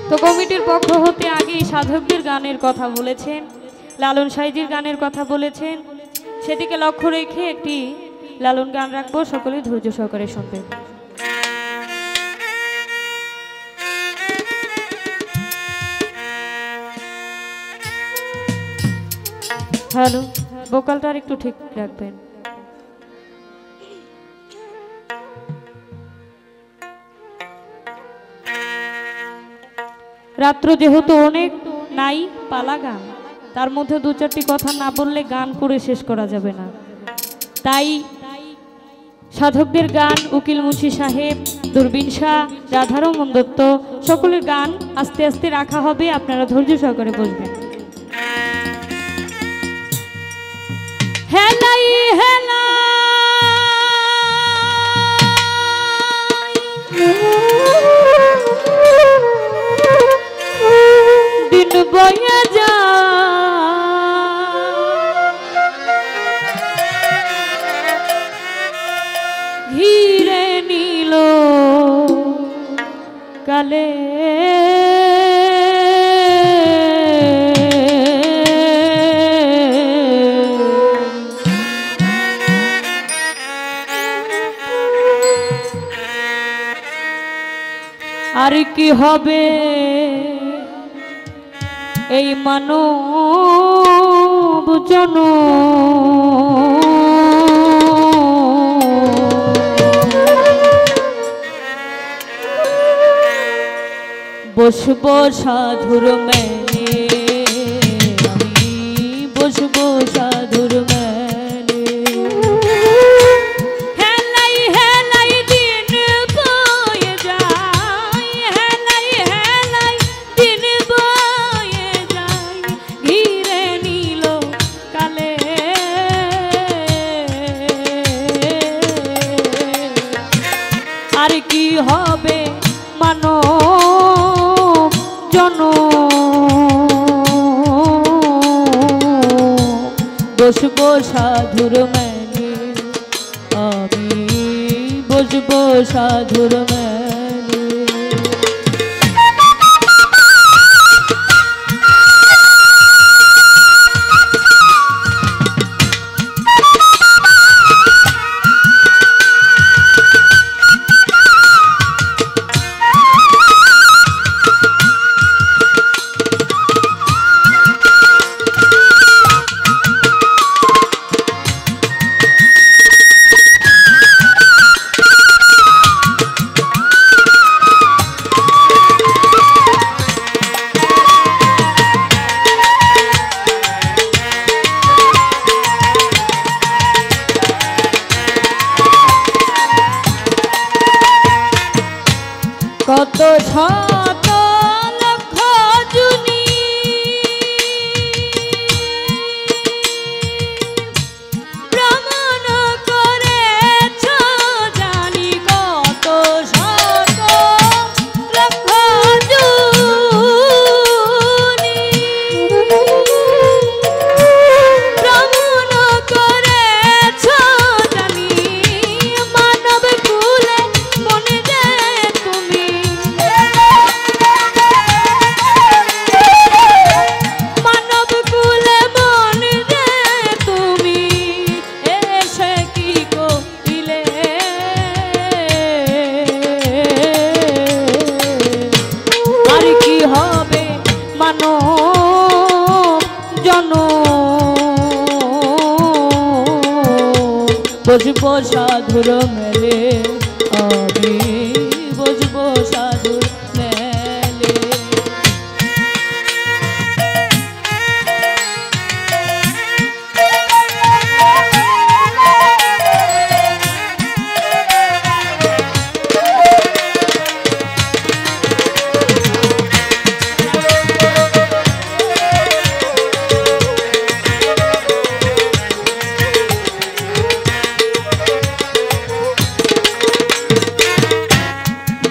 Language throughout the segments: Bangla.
তো কমিটির পক্ষ হতে আগেই সাধকদের গানের কথা বলেছেন, লালন সাইজির গানের কথা বলেছেন, সেদিকে লক্ষ্য রেখে একটি লালন গান রাখবো, সকলে ধৈর্য সহকারে শুনবেন। হ্যালো, ভোকালটা আর একটু ঠিক রাখবেন। রাত্র যেহেতু অনেক নাই পালা গান, তার মধ্যে দু চারটি কথা না বললে গান করে শেষ করা যাবে না। তাই সাধকদের গান, উকিল মুন্সি সাহেব, দূরবীন শাহ, রাধারমন দত্ত, সকলের গান আস্তে আস্তে রাখা হবে, আপনারা ধৈর্য সহকারে বসবেন। হেলাই হেলাই দিন বয়ে যা ঘিরে নিল কালে আর কি হবে এই মানব জনম, বসবো সাধুর মেলে, আমি বসবো সাধুর মেলে, হেলাই হেলাই দিন বয়ে যায়, হেলাই হেলাই দিন বয়ে যায়, ঘিরে নিল কালে আর কি হবে মানব বসবো সাধুর মেলে, আমি বসবো সাধুর মেলে। কত শত লক্ষ জুনি ভ্রমণ করেছ জানি, কত শত লক্ষ জুনি ভ্রমণ করেছ জানি, মানব কুলে মনে যে তুমি মানব কুলে মনে যে তুমি এসে কি করিলে, আর কি হবে মানব জনম, বসবো সাধুর মেলে, আমি বসবো সাধুর মেলে।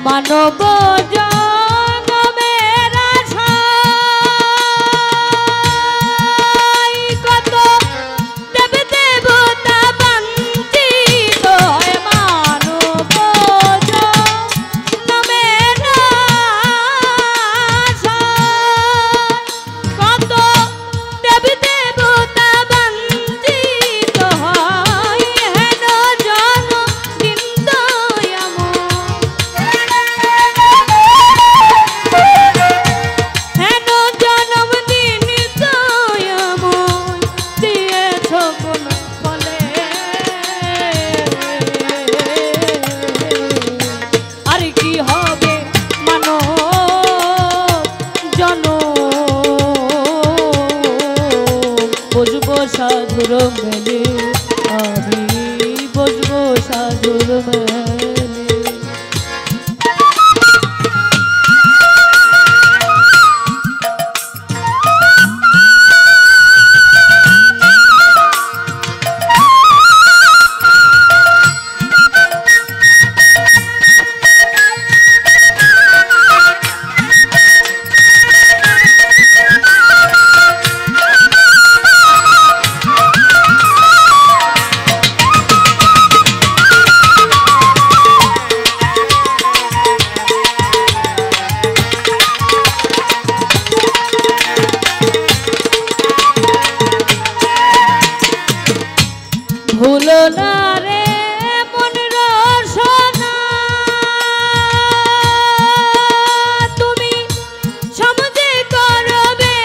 মানব জনমের আশায় কত দেব দেবতা বঞ্চিত হয়, মানব জনমের সাধুর মেলে। ভুলো না রে মন রসনা, তুমি সমঝে করবে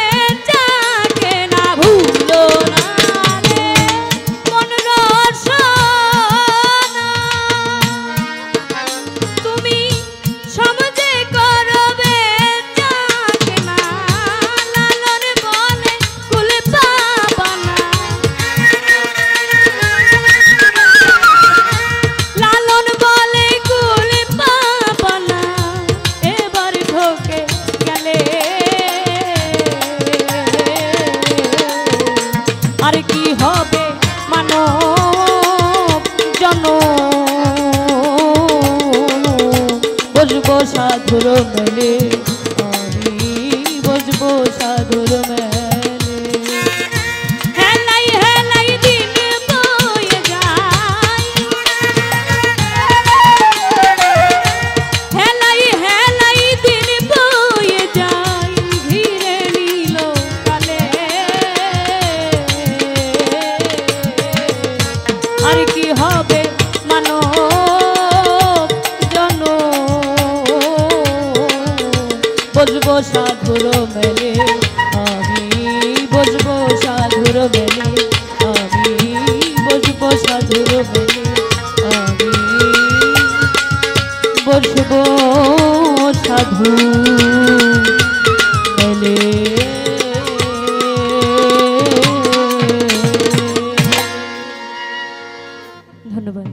যাকে না। ভুলো না রে মন রসনা, তুমি সমঝে করবে যাকে না। লালন বলে কুল পাবা না, লালন বলে কুল পাবা না, এবার ঢোকে গেলে আর কি হবে মানব জন। বসবো সাধুর মেলে, আমি বসবো সাধুর মেলে। হেলাই হেলাই দিন বয়ে যায়, হেলাই হেলাই দিন বয়ে যায়, ঘিরে নিল কালে আর কি হবে মানব জন। বসবো সাধুর মেলে, আমি বসবো সাধুর মেলে, আমি বসবো সাধুর মেলে, আমি বসবো সাধু মেলে। ধন্যবাদ।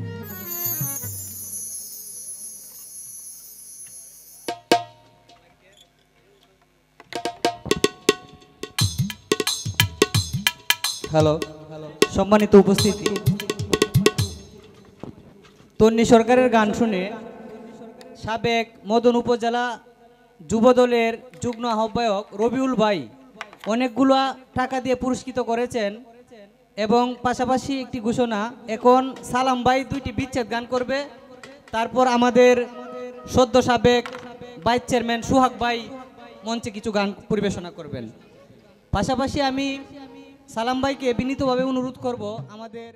হ্যালো, সম্মানিত উপস্থিতি, তন্নি সরকারের গান শুনে সাবেক মদন উপজেলা যুবদলের যুগ্ম আহ্বায়ক রবিউল ভাই অনেকগুলো টাকা দিয়ে পুরস্কৃত করেছেন এবং পাশাপাশি একটি ঘোষণা, এখন সালাম ভাই দুইটি বিচ্ছেদ গান করবে, তারপর আমাদের সদ্য সাবেক ভাইস চেয়ারম্যান সুহাগ ভাই মঞ্চে কিছু গান পরিবেশনা করবেন। পাশাপাশি আমি সালাম ভাইকে বিনীতভাবে অনুরোধ করব আমাদের